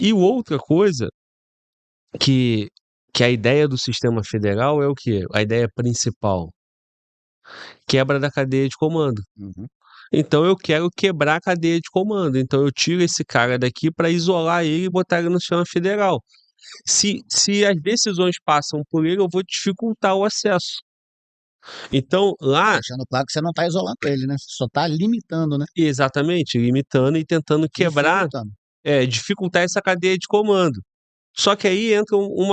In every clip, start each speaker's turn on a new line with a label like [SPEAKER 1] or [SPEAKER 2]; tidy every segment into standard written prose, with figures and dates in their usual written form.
[SPEAKER 1] E outra coisa que que a ideia do sistema federal é o quê? A ideia principal, quebra da cadeia de comando.
[SPEAKER 2] Uhum.
[SPEAKER 1] Então eu quero quebrar a cadeia de comando, então eu tiro esse cara daqui para isolar ele e botar ele no sistema federal. Se as decisões passam por ele, eu vou dificultar o acesso. Então lá
[SPEAKER 2] Deixando claro que você não está isolando ele, né? Você só está limitando, né?
[SPEAKER 1] exatamente, limitando e tentando quebrar,
[SPEAKER 2] Dificultando.
[SPEAKER 1] dificultar essa cadeia de comando. Só que aí entra um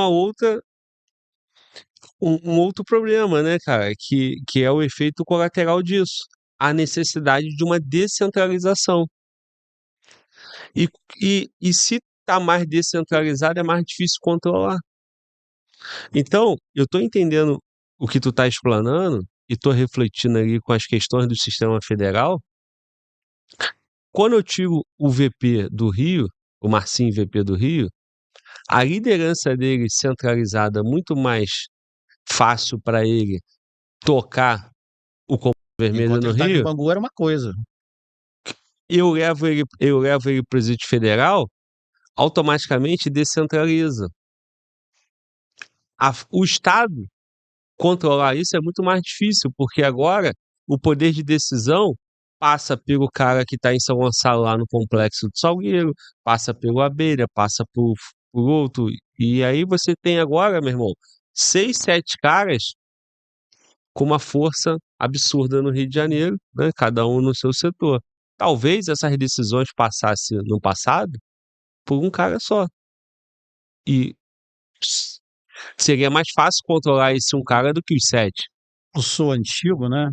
[SPEAKER 1] outro problema, né, cara, que é o efeito colateral disso, a necessidade de uma descentralização. E e se tá mais descentralizado, é mais difícil controlar. Então, eu tô entendendo o que tu tá explanando e tô refletindo ali com as questões do sistema federal. Quando eu tiro o VP do Rio, o Marcinho VP do Rio, a liderança dele centralizada, muito mais fácil para ele tocar o Comando Vermelho
[SPEAKER 2] Enquanto
[SPEAKER 1] no
[SPEAKER 2] ele estava em
[SPEAKER 1] Rio,
[SPEAKER 2] Bangu era uma coisa.
[SPEAKER 1] eu levo ele para o presídio federal, automaticamente descentraliza. O Estado controlar isso é muito mais difícil, porque agora o poder de decisão passa pelo cara que está em São Gonçalo, lá no Complexo do Salgueiro, passa pelo Abelha, passa por outro. E aí você tem agora, meu irmão, 6, 7 caras com uma força absurda no Rio de Janeiro, né, cada um no seu setor. Talvez essas decisões passassem no passado por um cara só. E seria mais fácil controlar esse um cara do que os 7.
[SPEAKER 2] Eu sou antigo, né?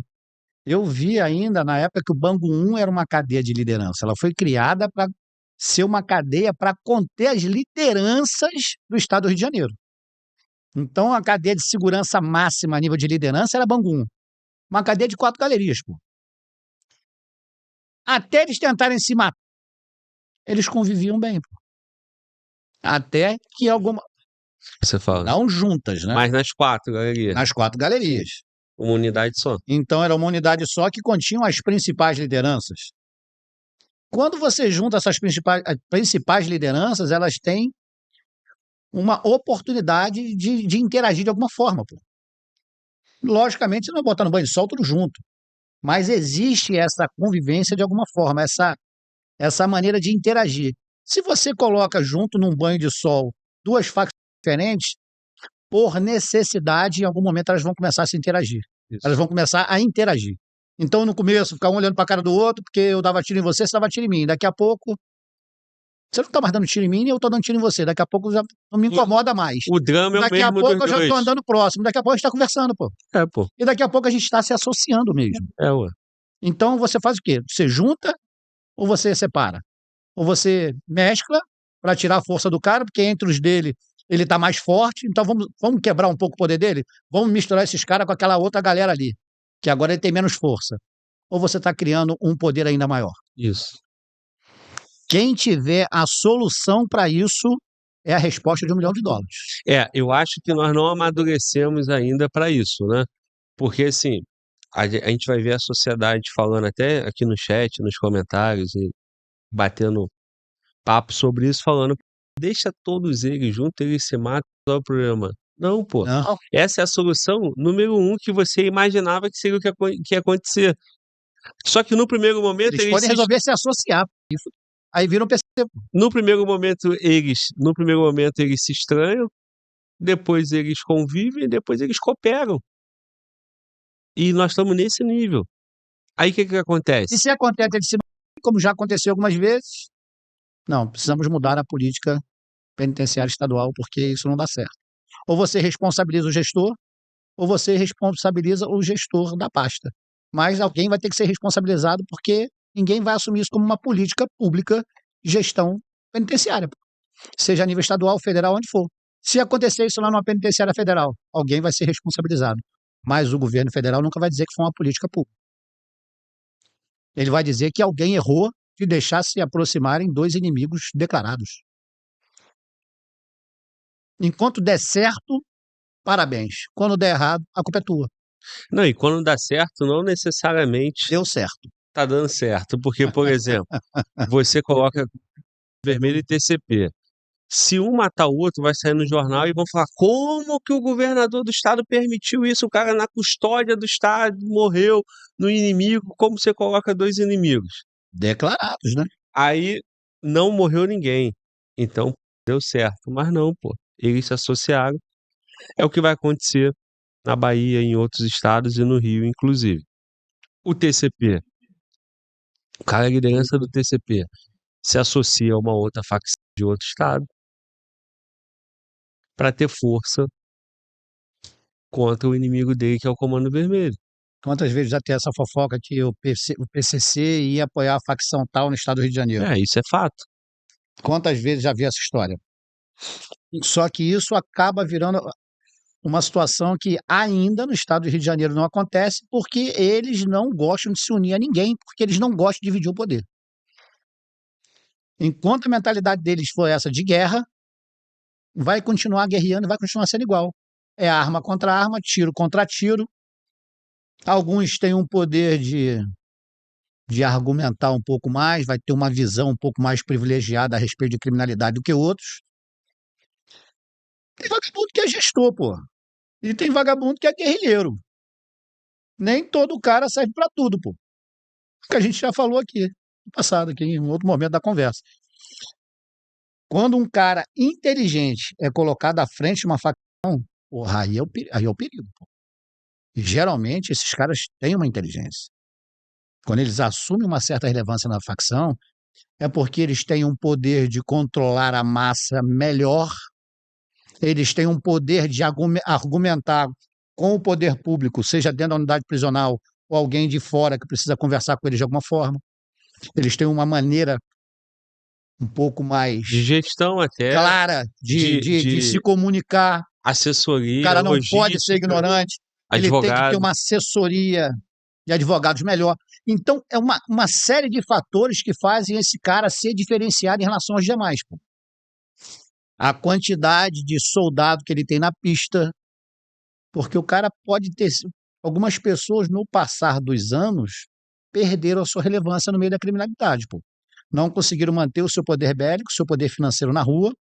[SPEAKER 2] Eu vi ainda na época que o Bangu 1 era uma cadeia de liderança. Ela foi criada para ser uma cadeia para conter as lideranças do estado do Rio de Janeiro. Então, a cadeia de segurança máxima a nível de liderança era Bangu 1. Uma cadeia de 4 galerias, pô. Até eles tentarem se matar, eles conviviam bem, pô. Até que alguma.
[SPEAKER 1] Você fala.
[SPEAKER 2] Não juntas, né?
[SPEAKER 1] Mas nas 4 galerias.
[SPEAKER 2] Nas 4 galerias.
[SPEAKER 1] Uma unidade só.
[SPEAKER 2] Então, era uma unidade só que continham as principais lideranças. Quando você junta essas principais lideranças, elas têm uma oportunidade de interagir de alguma forma, pô. Logicamente, você não vai botar no banho de sol tudo junto, mas existe essa convivência de alguma forma, essa maneira de interagir. Se você coloca junto num banho de sol 2 facções diferentes, por necessidade, em algum momento elas vão começar a se interagir.
[SPEAKER 1] Isso.
[SPEAKER 2] Elas vão começar a interagir. Então, no começo, ficar um olhando para a cara do outro, porque eu dava tiro em você dava tiro em mim. Daqui a pouco, você não está mais dando tiro em mim e eu estou dando tiro em você. Daqui a pouco já não me incomoda mais.
[SPEAKER 1] O drama é o
[SPEAKER 2] Daqui a
[SPEAKER 1] mesmo
[SPEAKER 2] pouco
[SPEAKER 1] dos
[SPEAKER 2] eu já estou
[SPEAKER 1] dois.
[SPEAKER 2] andando próximo. Daqui a pouco a gente está conversando, pô.
[SPEAKER 1] É, pô.
[SPEAKER 2] E daqui a pouco a gente está se associando mesmo.
[SPEAKER 1] É, ué.
[SPEAKER 2] Então, você faz o quê? Você junta ou você separa? Ou você mescla para tirar a força do cara, porque entre os dele ele está mais forte, então vamos quebrar um pouco o poder dele? Vamos misturar esses caras com aquela outra galera ali, que agora ele tem menos força. Ou você está criando um poder ainda maior?
[SPEAKER 1] Isso.
[SPEAKER 2] Quem tiver a solução para isso é a resposta de $1 milhão.
[SPEAKER 1] Eu acho que nós não amadurecemos ainda para isso, né? Porque, assim, a gente vai ver a sociedade falando até aqui no chat, nos comentários e batendo papo sobre isso, falando: "Deixa todos eles juntos, eles se matam, qual é o problema?". Não, pô.
[SPEAKER 2] Não,
[SPEAKER 1] Essa é a solução número 1 que você imaginava que seria o que ia acontecer. Só que no primeiro momento
[SPEAKER 2] eles
[SPEAKER 1] eles
[SPEAKER 2] podem resolver se associar. Isso. Aí viram PC.
[SPEAKER 1] no primeiro momento eles se estranham, depois eles convivem, depois eles cooperam. E nós estamos nesse nível. Aí o que
[SPEAKER 2] E
[SPEAKER 1] acontece?
[SPEAKER 2] se acontece, eles se como já aconteceu algumas vezes, não, precisamos mudar a política penitenciária estadual, porque isso não dá certo. Ou você responsabiliza o gestor, ou você responsabiliza o gestor da pasta. Mas alguém vai ter que ser responsabilizado, porque ninguém vai assumir isso como uma política pública de gestão penitenciária, seja a nível estadual, federal, onde for. Se acontecer isso lá numa penitenciária federal, alguém vai ser responsabilizado. Mas o governo federal nunca vai dizer que foi uma política pública. Ele vai dizer que alguém errou de deixar se aproximarem 2 inimigos declarados. Enquanto der certo, parabéns. Quando der errado, a culpa é tua.
[SPEAKER 1] Não, e quando dá certo, não necessariamente
[SPEAKER 2] Deu certo.
[SPEAKER 1] tá dando certo, porque, por exemplo, você coloca vermelho e TCP. Se um matar o outro, vai sair no jornal e vão falar: como que o governador do estado permitiu isso? O cara na custódia do estado morreu no inimigo. Como você coloca 2 inimigos?
[SPEAKER 2] Declarados, né?
[SPEAKER 1] Aí não morreu ninguém. Então deu certo. Mas não, pô. Eles se associaram. É o que vai acontecer na Bahia, em outros estados e no Rio, inclusive. O TCP, o cara, a liderança do TCP, se associa a uma outra facção de outro estado para ter força contra o inimigo dele, que é o Comando Vermelho.
[SPEAKER 2] Quantas vezes já tem essa fofoca que o PCC ia apoiar a facção tal no estado do Rio de Janeiro?
[SPEAKER 1] Isso é fato.
[SPEAKER 2] Quantas vezes já vi essa história? Só que isso acaba virando uma situação que ainda no estado do Rio de Janeiro não acontece porque eles não gostam de se unir a ninguém, porque eles não gostam de dividir o poder. Enquanto a mentalidade deles for essa de guerra, vai continuar guerreando e vai continuar sendo igual. É arma contra arma, tiro contra tiro. Alguns têm um poder de argumentar um pouco mais, vai ter uma visão um pouco mais privilegiada a respeito de criminalidade do que outros. Tem vagabundo que é gestor, pô. E tem vagabundo que é guerrilheiro. Nem todo cara serve para tudo, pô. O que a gente já falou aqui, no passado, aqui, em outro momento da conversa. Quando um cara inteligente é colocado à frente de uma facção, porra, aí é o perigo, pô. E geralmente esses caras têm uma inteligência. Quando eles assumem uma certa relevância na facção, é porque eles têm um poder de controlar a massa melhor, eles têm um poder de argumentar com o poder público, seja dentro da unidade prisional ou alguém de fora que precisa conversar com eles de alguma forma. Eles têm uma maneira um pouco mais
[SPEAKER 1] De gestão até,
[SPEAKER 2] clara de se comunicar. O
[SPEAKER 1] assessoria,
[SPEAKER 2] cara não pode ser
[SPEAKER 1] logística,
[SPEAKER 2] ignorante, ele tem que ter
[SPEAKER 1] advogado.
[SPEAKER 2] uma assessoria de advogados melhor. Então, é uma série de fatores que fazem esse cara ser diferenciado em relação aos demais. Pô. A quantidade de soldado que ele tem na pista, porque o cara pode ter. Algumas pessoas, no passar dos anos, perderam a sua relevância no meio da criminalidade. Pô. Não conseguiram manter o seu poder bélico, o seu poder financeiro na rua,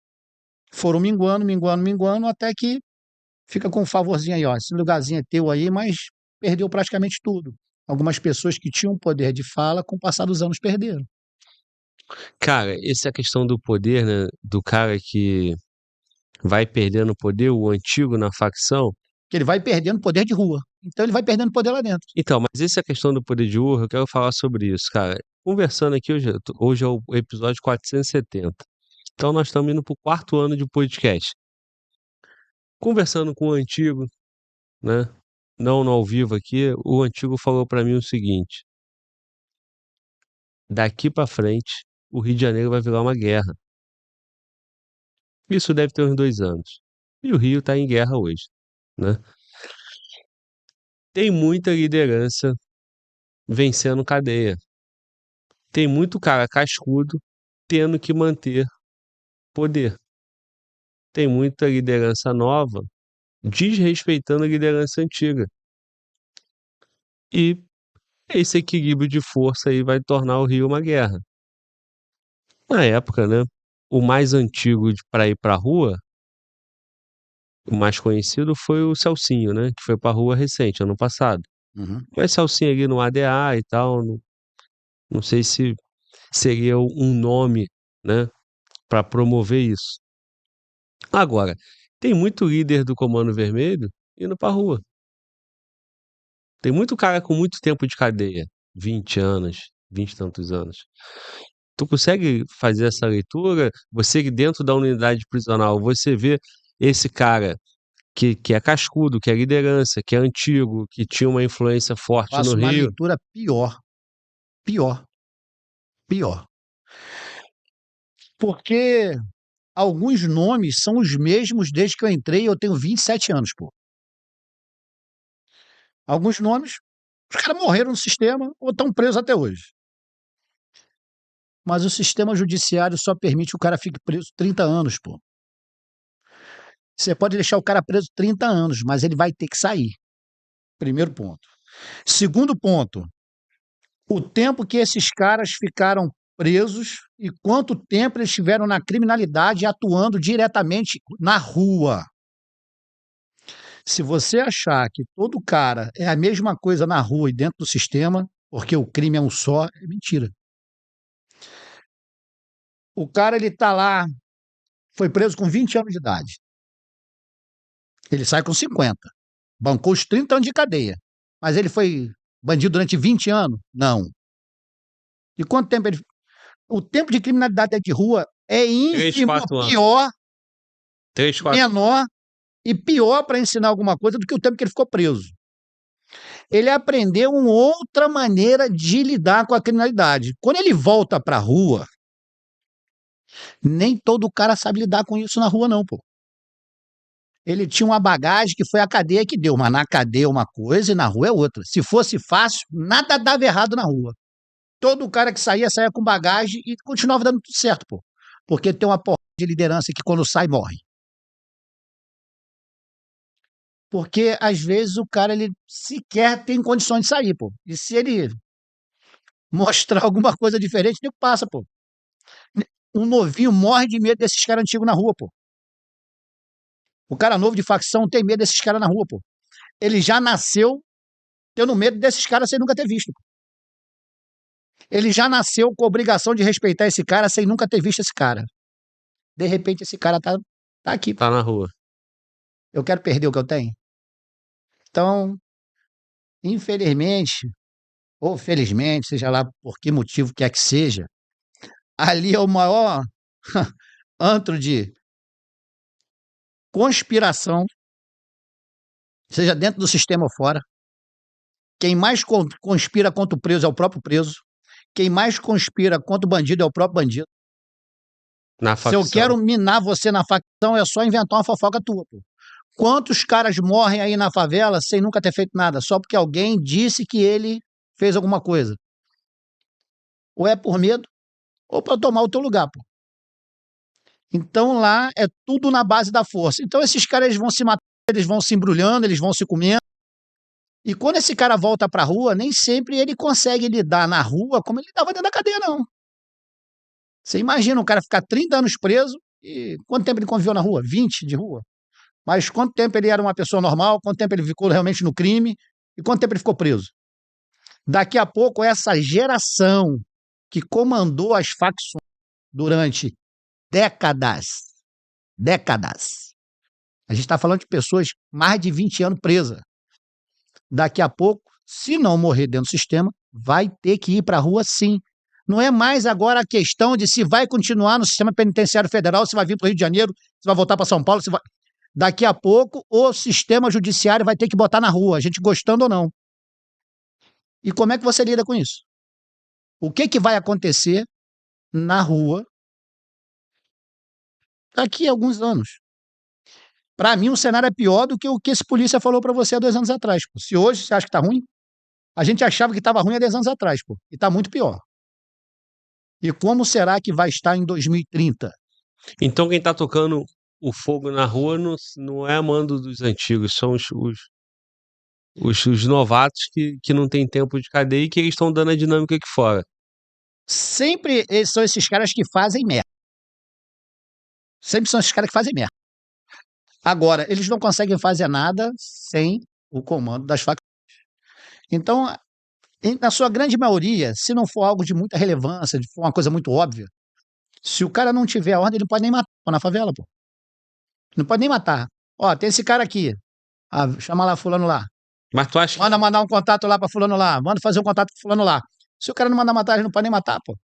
[SPEAKER 2] foram minguando, minguando, minguando, até que fica com um favorzinho aí, ó. Esse lugarzinho é teu aí, mas perdeu praticamente tudo. Algumas pessoas que tinham poder de fala, com o passar dos anos, perderam.
[SPEAKER 1] Cara, essa é a questão do poder, né? Do cara que vai perdendo poder, o antigo na facção.
[SPEAKER 2] Que ele vai perdendo poder de rua. Então ele vai perdendo poder lá dentro.
[SPEAKER 1] Então, mas essa é a questão do poder de urra, eu quero falar sobre isso, cara. Conversando aqui, hoje é o episódio 470. Então nós estamos indo para o 4º ano de podcast. Conversando com o antigo, né? Não no ao vivo aqui, o antigo falou para mim o seguinte: daqui para frente, o Rio de Janeiro vai virar uma guerra. Isso deve ter uns 2 anos. E o Rio está em guerra hoje, né? Tem muita liderança vencendo cadeia. Tem muito cara cascudo tendo que manter poder. Tem muita liderança nova desrespeitando a liderança antiga. E esse equilíbrio de força aí vai tornar o Rio uma guerra. Na época, né, o mais antigo para ir para a rua, o mais conhecido foi o Celcinho, né, que foi para a rua recente, ano passado.
[SPEAKER 2] Uhum.
[SPEAKER 1] Mas Celcinho ali no ADA e tal, não sei se seria um nome, né, para promover isso. Agora, tem muito líder do Comando Vermelho indo para a rua. Tem muito cara com muito tempo de cadeia, 20 anos, 20 e tantos anos. Tu consegue fazer essa leitura? Você que dentro da unidade prisional, você vê esse cara que é cascudo, que é liderança, que é antigo, que tinha uma influência forte no
[SPEAKER 2] Faço uma
[SPEAKER 1] Rio.
[SPEAKER 2] leitura pior. Pior. Pior. Porque alguns nomes são os mesmos desde que eu entrei, eu tenho 27 anos, pô. Alguns nomes, os caras morreram no sistema ou estão presos até hoje. Mas o sistema judiciário só permite que o cara fique preso 30 anos, pô. Você pode deixar o cara preso 30 anos, mas ele vai ter que sair. Primeiro ponto. Segundo ponto, o tempo que esses caras ficaram presos e quanto tempo eles estiveram na criminalidade atuando diretamente na rua. Se você achar que todo cara é a mesma coisa na rua e dentro do sistema, porque o crime é um só, é mentira. O cara, ele tá lá, foi preso com 20 anos de idade. Ele sai com 50. Bancou os 30 anos de cadeia. Mas ele foi bandido durante 20 anos? Não. E quanto tempo ele... O tempo de criminalidade de rua é
[SPEAKER 1] 3,
[SPEAKER 2] ínfimo,
[SPEAKER 1] 4 anos.
[SPEAKER 2] pior,
[SPEAKER 1] 3, 4.
[SPEAKER 2] menor e pior para ensinar alguma coisa do que o tempo que ele ficou preso. Ele aprendeu uma outra maneira de lidar com a criminalidade. Quando ele volta para a rua, nem todo cara sabe lidar com isso na rua, não, pô. Ele tinha uma bagagem que foi a cadeia que deu, mas na cadeia é uma coisa e na rua é outra. Se fosse fácil, nada dava errado na rua. Todo cara que saía com bagagem e continuava dando tudo certo, pô. Porque tem uma porra de liderança que quando sai, morre. Porque às vezes o cara, ele sequer tem condições de sair, pô. E se ele mostrar alguma coisa diferente, nem passa, pô. Um novinho morre de medo desses caras antigos na rua, pô. O cara novo de facção tem medo desses caras na rua, pô. Ele já nasceu tendo medo desses caras sem nunca ter visto. Pô. Ele já nasceu com a obrigação de respeitar esse cara sem nunca ter visto esse cara. De repente, esse cara tá aqui. Pô.
[SPEAKER 1] Tá na rua.
[SPEAKER 2] Eu quero perder o que eu tenho? Então, infelizmente, ou felizmente, seja lá por que motivo quer que seja, ali é o maior antro de conspiração, seja dentro do sistema ou fora. Quem mais conspira contra o preso é o próprio preso. Quem mais conspira contra o bandido é o próprio bandido.
[SPEAKER 1] Na
[SPEAKER 2] facção. Se eu quero minar você na facção, é só inventar uma fofoca tua, pô. Quantos caras morrem aí na favela sem nunca ter feito nada, só porque alguém disse que ele fez alguma coisa? Ou é por medo, ou para tomar o teu lugar, pô. Então lá é tudo na base da força. Então esses caras, eles vão se matando, eles vão se embrulhando, eles vão se comendo. E quando esse cara volta pra rua, nem sempre ele consegue lidar na rua como ele estava dentro da cadeia, não. Você imagina um cara ficar 30 anos preso e quanto tempo ele conviveu na rua? 20 de rua. Mas quanto tempo ele era uma pessoa normal, quanto tempo ele ficou realmente no crime e quanto tempo ele ficou preso. Daqui a pouco, essa geração que comandou as facções durante décadas, a gente está falando de pessoas mais de 20 anos presas. Daqui a pouco, se não morrer dentro do sistema, vai ter que ir para a rua sim. Não é mais agora a questão de se vai continuar no sistema penitenciário federal, se vai vir para o Rio de Janeiro, se vai voltar para São Paulo, se vai... Daqui a pouco, o sistema judiciário vai ter que botar na rua, a gente gostando ou não. E como é que você lida com isso? O que vai acontecer na rua daqui a alguns anos? Para mim, o cenário é pior do que o que esse polícia falou para você há 2 anos atrás. Pô. Se hoje você acha que está ruim, a gente achava que estava ruim há 10 anos atrás, pô, e está muito pior. E como será que vai estar em 2030?
[SPEAKER 1] Então quem está tocando o fogo na rua não é a mando dos antigos, são os novatos que não têm tempo de cadeia e que eles estão dando a dinâmica aqui fora.
[SPEAKER 2] Sempre são esses caras que fazem merda. Sempre são esses caras que fazem merda. Agora, eles não conseguem fazer nada sem o comando das facções. Então, na sua grande maioria, se não for algo de muita relevância, se for uma coisa muito óbvia, se o cara não tiver a ordem, ele não pode nem matar na favela, pô. Não pode nem matar. Ó, tem esse cara aqui. Ah, chama lá fulano lá.
[SPEAKER 1] Mas tu acha
[SPEAKER 2] Manda mandar um contato lá pra fulano lá. Manda fazer um contato com fulano lá. Se o cara não mandar matar, ele não pode nem matar, pô.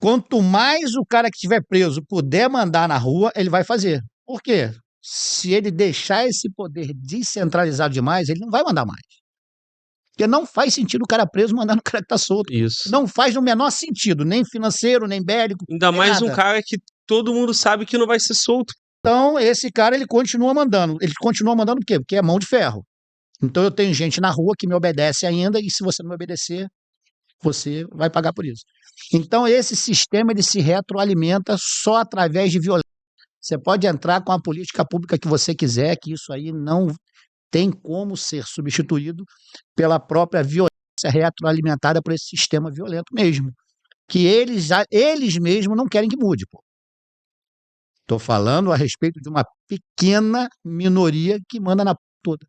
[SPEAKER 2] Quanto mais o cara que estiver preso puder mandar na rua, ele vai fazer. Por quê? Se ele deixar esse poder descentralizado demais, ele não vai mandar mais. Porque não faz sentido o cara preso mandar no cara que tá solto.
[SPEAKER 1] isso?
[SPEAKER 2] Não faz no menor sentido, nem financeiro, nem bélico.
[SPEAKER 1] Ainda
[SPEAKER 2] nem
[SPEAKER 1] mais
[SPEAKER 2] nada.
[SPEAKER 1] um cara que todo mundo sabe que não vai ser solto.
[SPEAKER 2] Então, esse cara, ele continua mandando. Ele continua mandando por quê? Porque é mão de ferro. Então, eu tenho gente na rua que me obedece ainda, e se você não me obedecer, você vai pagar por isso. Então, esse sistema, ele se retroalimenta só através de violência. Você pode entrar com a política pública que você quiser, que isso aí não tem como ser substituído pela própria violência retroalimentada por esse sistema violento mesmo. que eles mesmos não querem que mude, pô. Tô falando a respeito de uma pequena minoria que manda na toda.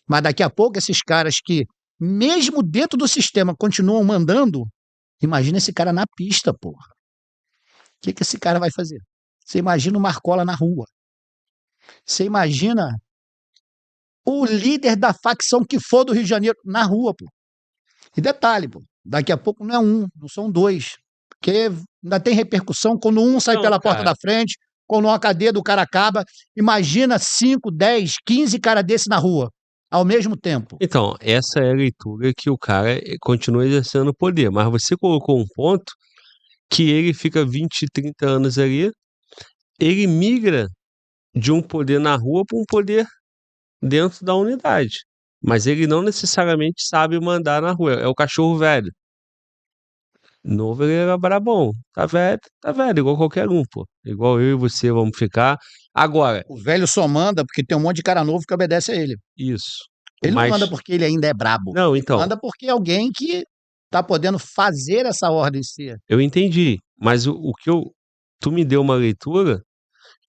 [SPEAKER 2] Mas daqui a pouco esses caras que, mesmo dentro do sistema, continuam mandando, imagina esse cara na pista, porra. O que esse cara vai fazer? Você imagina o Marcola na rua. Você imagina o líder da facção que for do Rio de Janeiro na rua, pô. E detalhe, pô, daqui a pouco não é um, não são dois. Porque ainda tem repercussão quando um sai
[SPEAKER 1] Não,
[SPEAKER 2] pela porta
[SPEAKER 1] cara.
[SPEAKER 2] da frente, quando uma cadeia do cara acaba. Imagina 5, 10, 15 cara desse na rua, ao mesmo tempo.
[SPEAKER 1] Então, essa é a leitura que o cara continua exercendo o poder, mas você colocou um ponto que ele fica 20, 30 anos ali, ele migra de um poder na rua para um poder dentro da unidade. Mas ele não necessariamente sabe mandar na rua, é o cachorro velho. Novo ele era brabão, tá velho, igual qualquer um, pô. Igual eu e você vamos ficar. Agora,
[SPEAKER 2] O velho só manda porque tem um monte de cara novo que obedece a ele.
[SPEAKER 1] isso.
[SPEAKER 2] Ele não manda
[SPEAKER 1] Mas,
[SPEAKER 2] porque ele ainda é brabo.
[SPEAKER 1] não,
[SPEAKER 2] Ele
[SPEAKER 1] então,
[SPEAKER 2] manda porque é alguém que tá podendo fazer essa ordem ser.
[SPEAKER 1] eu entendi. Mas o que eu. Tu me deu uma leitura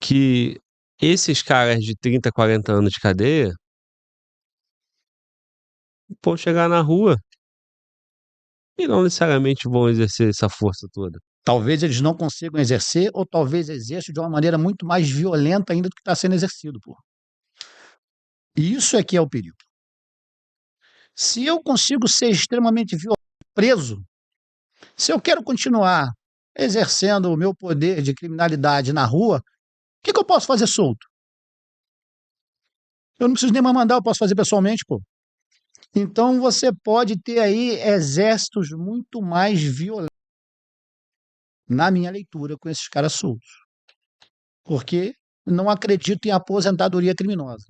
[SPEAKER 1] que esses caras de 30, 40 anos de cadeia vão chegar na rua e não necessariamente vão exercer essa força toda.
[SPEAKER 2] Talvez eles não consigam exercer, ou talvez exerçam de uma maneira muito mais violenta ainda do que está sendo exercido, pô. E isso é que é o perigo. Se eu consigo ser extremamente violento, preso, se eu quero continuar exercendo o meu poder de criminalidade na rua, o que eu posso fazer solto? Eu não preciso nem mais mandar, eu posso fazer pessoalmente, pô. Então você pode ter aí exércitos muito mais violentos, na minha leitura, com esses caras soltos. Porque não acredito em aposentadoria criminosa.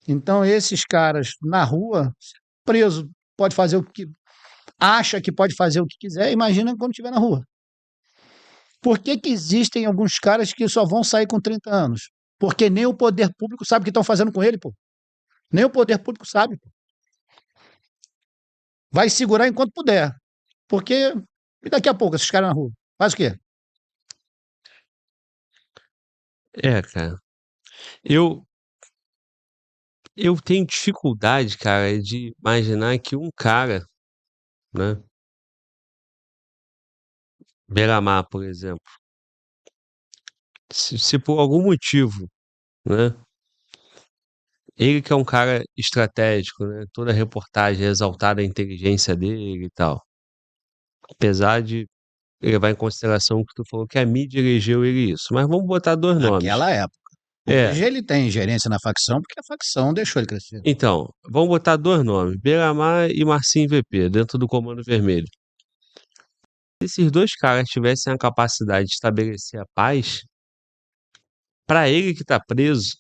[SPEAKER 2] Então, esses caras na rua, preso, pode fazer o que acha que pode fazer o que quiser, imagina quando estiver na rua. Por que existem alguns caras que só vão sair com 30 anos? Porque nem o poder público sabe o que estão fazendo com ele, pô. Nem o poder público sabe, pô. Vai segurar enquanto puder. Porque e daqui a pouco esses caras na rua, faz o quê?
[SPEAKER 1] É, cara. Eu, eu tenho dificuldade, cara, de imaginar que um cara, né, Beira-Mar, por exemplo, se por algum motivo, né, ele que é um cara estratégico, né, toda a reportagem é exaltada a inteligência dele e tal, apesar de levar em consideração que tu falou que a mídia elegeu ele isso, mas vamos botar 2 nomes.
[SPEAKER 2] Naquela época.
[SPEAKER 1] É,
[SPEAKER 2] Hoje ele tem ingerência na facção porque a facção deixou ele crescer.
[SPEAKER 1] então, vamos botar 2 nomes, Beira-Mar e Marcinho VP, dentro do Comando Vermelho. Se esses 2 caras tivessem a capacidade de estabelecer a paz, pra ele que tá preso,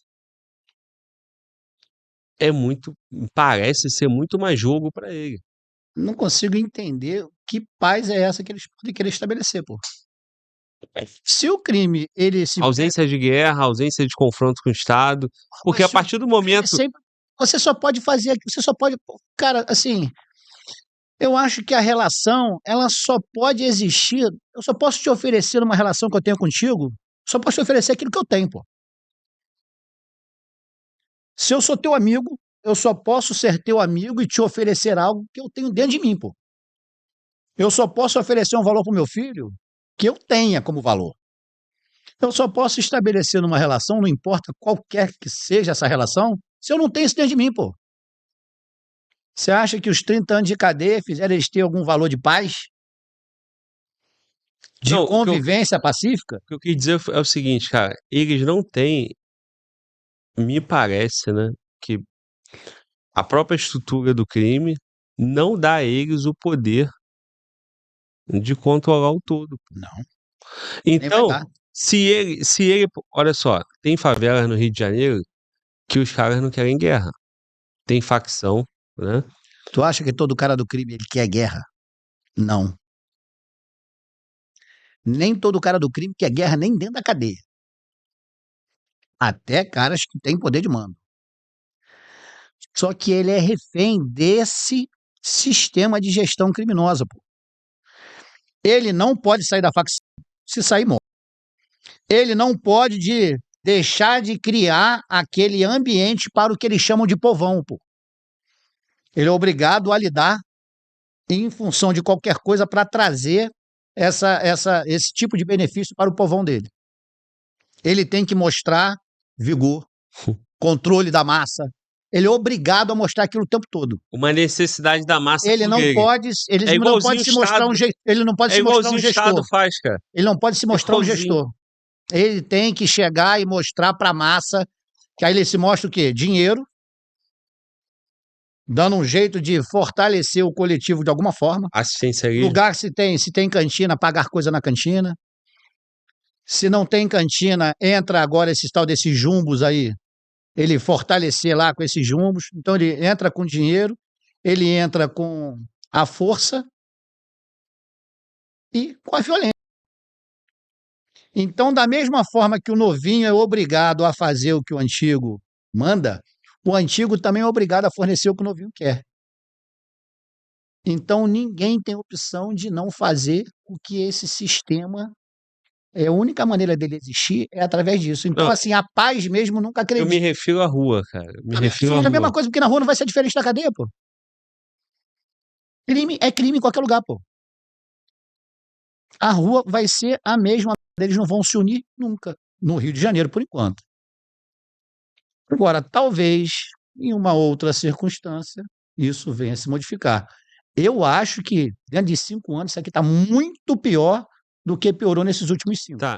[SPEAKER 1] é muito parece ser muito mais jogo pra ele.
[SPEAKER 2] Não consigo entender que paz é essa que eles podem querer estabelecer, pô. Se o crime, ele se
[SPEAKER 1] Ausência de guerra, ausência de confronto com o Estado, porque
[SPEAKER 2] mas
[SPEAKER 1] a
[SPEAKER 2] se o
[SPEAKER 1] partir do
[SPEAKER 2] crime
[SPEAKER 1] momento
[SPEAKER 2] sempre você só pode fazer você só pode cara, assim, eu acho que a relação, ela só pode existir eu só posso te oferecer uma relação que eu tenho contigo, só posso te oferecer aquilo que eu tenho, pô. Se eu sou teu amigo, eu só posso ser teu amigo e te oferecer algo que eu tenho dentro de mim, pô. Eu só posso oferecer um valor para o meu filho que eu tenha como valor. Eu só posso estabelecer numa relação, não importa qualquer que seja essa relação, se eu não tenho isso dentro de mim, pô. Você acha que os 30 anos de cadeia fizeram eles ter algum valor de paz, de
[SPEAKER 1] não,
[SPEAKER 2] convivência pacífica?
[SPEAKER 1] o que eu quis dizer é o seguinte, cara, eles não têm, me parece, né, que a própria estrutura do crime não dá a eles o poder de controlar o todo.
[SPEAKER 2] Não, nem vai
[SPEAKER 1] Então,
[SPEAKER 2] dar.
[SPEAKER 1] se ele olha só, tem favelas no Rio de Janeiro que os caras não querem guerra, tem facção, né.
[SPEAKER 2] Tu acha que todo cara do crime ele quer guerra? Não. Nem todo cara do crime quer guerra nem dentro da cadeia. Até caras que têm poder de mando. Só que ele é refém desse sistema de gestão criminosa, pô. Ele não pode sair da facção. Se sair, morre. Ele não pode deixar de criar aquele ambiente para o que eles chamam de povão, pô. Ele é obrigado a lidar em função de qualquer coisa para trazer esse tipo de benefício para o povão dele. Ele tem que mostrar vigor, controle da massa. Ele é obrigado a mostrar aquilo o tempo todo.
[SPEAKER 1] Uma necessidade da massa
[SPEAKER 2] Ele
[SPEAKER 1] por
[SPEAKER 2] não
[SPEAKER 1] ele.
[SPEAKER 2] pode, ele não pode se mostrar um gestor. Ele não pode
[SPEAKER 1] É
[SPEAKER 2] se mostrar um
[SPEAKER 1] igualzinho o Estado
[SPEAKER 2] gestor.
[SPEAKER 1] faz, cara.
[SPEAKER 2] Ele não pode se mostrar um
[SPEAKER 1] Igualzinho.
[SPEAKER 2] gestor. Ele tem que chegar e mostrar para a massa, que aí ele se mostra o quê? Dinheiro, dando um jeito de fortalecer o coletivo de alguma forma.
[SPEAKER 1] Assistência aí.
[SPEAKER 2] Lugar se tem cantina, pagar coisa na cantina. Se não tem cantina, entra agora esse tal desses jumbos aí, ele fortalecer lá com esses jumbos. Então ele entra com dinheiro, ele entra com a força e com a violência. Então, da mesma forma que o novinho é obrigado a fazer o que o antigo manda, o antigo também é obrigado a fornecer o que o novinho quer. Então, ninguém tem opção de não fazer o que esse sistema... a única maneira dele existir é através disso. Então,
[SPEAKER 1] Não,
[SPEAKER 2] assim, a paz mesmo nunca
[SPEAKER 1] eu
[SPEAKER 2] acredita.
[SPEAKER 1] me refiro à rua, cara. Me refiro à
[SPEAKER 2] É a mesma
[SPEAKER 1] rua.
[SPEAKER 2] coisa, porque na rua não vai ser diferente da cadeia, pô. Crime é crime em qualquer lugar, pô. A rua vai ser a mesma, eles não vão se unir nunca, no Rio de Janeiro, por enquanto. Agora, talvez, em uma outra circunstância, isso venha a se modificar. Eu acho que, dentro de 5 anos, isso aqui está muito pior do que piorou nesses últimos 5.
[SPEAKER 1] Tá.